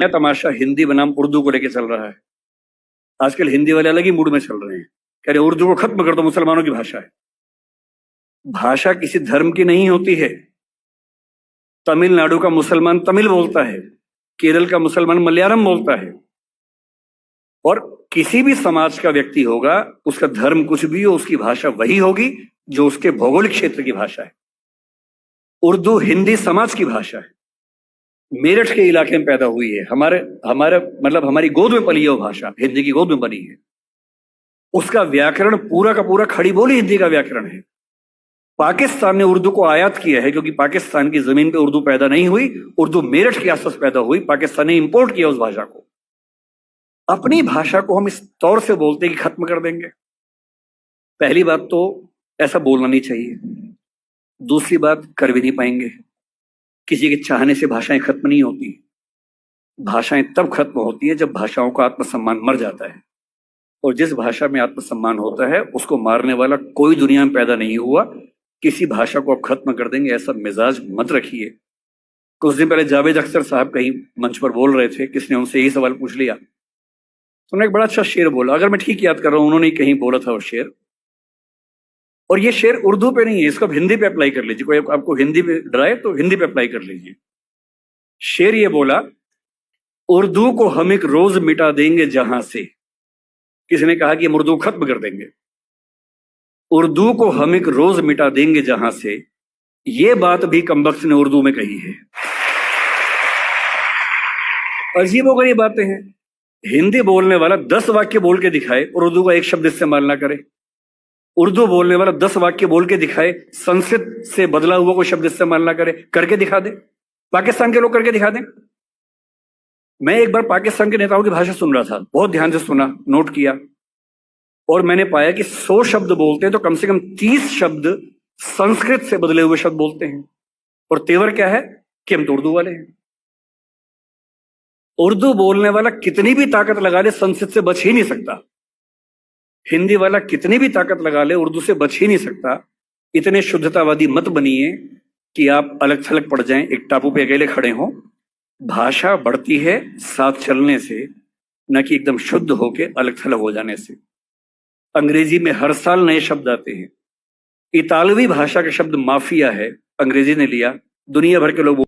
क्या तमाशा हिंदी बनाम उर्दू को लेकर चल रहा है। आजकल हिंदी वाले अलग ही मूड में चल रहे हैं, कह रहे उर्दू को खत्म कर दो, मुसलमानों की भाषा है। भाषा किसी धर्म की नहीं होती है। तमिलनाडु का मुसलमान तमिल बोलता है, केरल का मुसलमान मलयालम बोलता है, और किसी भी समाज का व्यक्ति होगा, उसका धर्म कुछ भी हो, उसकी भाषा वही होगी जो उसके भौगोलिक क्षेत्र की भाषा है। उर्दू हिंदी समाज की भाषा है, मेरठ के इलाके में पैदा हुई है, हमारे हमारे मतलब हमारी गोद में पली है वो भाषा, हिंदी की गोद में बनी है। उसका व्याकरण पूरा का पूरा खड़ी बोली हिंदी का व्याकरण है। पाकिस्तान ने उर्दू को आयात किया है क्योंकि पाकिस्तान की जमीन पे उर्दू पैदा नहीं हुई, उर्दू मेरठ के आसपास पैदा हुई, पाकिस्तान ने इंपोर्ट किया उस भाषा को। अपनी भाषा को हम इस तौर से बोलते कि खत्म कर देंगे। पहली बात तो ऐसा बोलना नहीं चाहिए, दूसरी बात कर भी नहीं पाएंगे। किसी के चाहने से भाषाएं खत्म नहीं होती। भाषाएं तब खत्म होती है जब भाषाओं का आत्मसम्मान मर जाता है, और जिस भाषा में आत्मसम्मान होता है उसको मारने वाला कोई दुनिया में पैदा नहीं हुआ। किसी भाषा को आप खत्म कर देंगे ऐसा मिजाज मत रखिए। कुछ दिन पहले जावेद अख्तर साहब कहीं मंच पर बोल रहे थे, किसने उनसे यही सवाल पूछ लिया, तो उन्होंने एक बड़ा अच्छा शेर बोला, अगर मैं ठीक याद कर रहा हूं, उन्होंने कहीं बोला था वो शेर, और ये शेर उर्दू पे नहीं है, इसको आप हिंदी पे अप्लाई कर लीजिए। कोई आपको हिंदी पे डराए तो हिंदी पे अप्लाई कर लीजिए। शेर ये बोला, उर्दू को हम एक रोज मिटा देंगे जहां से। किसी ने कहा कि हम उर्दू खत्म कर देंगे। उर्दू को हम एक रोज मिटा देंगे जहां से, ये बात भी कमबख्त ने उर्दू में कही है। अजीबोगरीब बातें हैं। हिंदी बोलने वाला 10 वाक्य बोल के दिखाए, उर्दू का एक शब्द इस्तेमाल ना करे। उर्दू बोलने वाला 10 वाक्य बोल के दिखाए, संस्कृत से बदला हुआ कोई शब्द इस्तेमाल ना करे, करके दिखा दे। पाकिस्तान के लोग करके दिखा दें। मैं एक बार पाकिस्तान के नेताओं की भाषा सुन रहा था, बहुत ध्यान से सुना, नोट किया, और मैंने पाया कि 100 शब्द बोलते हैं तो कम से कम 30 शब्द संस्कृत से बदले हुए शब्द बोलते हैं। और तेवर क्या है कि हम तो उर्दू वाले हैं। उर्दू बोलने वाला कितनी भी ताकत लगा ले, संस्कृत से बच ही नहीं सकता। हिंदी वाला कितनी भी ताकत लगा ले, उर्दू से बच ही नहीं सकता। इतने शुद्धतावादी मत बनिए कि आप अलग थलग पड़ जाएं, एक टापू पे अकेले खड़े हों। भाषा बढ़ती है साथ चलने से, न कि एकदम शुद्ध होके अलग थलग हो जाने से। अंग्रेजी में हर साल नए शब्द आते हैं। इतालवी भाषा का शब्द माफिया है, अंग्रेजी ने लिया, दुनिया भर के लोग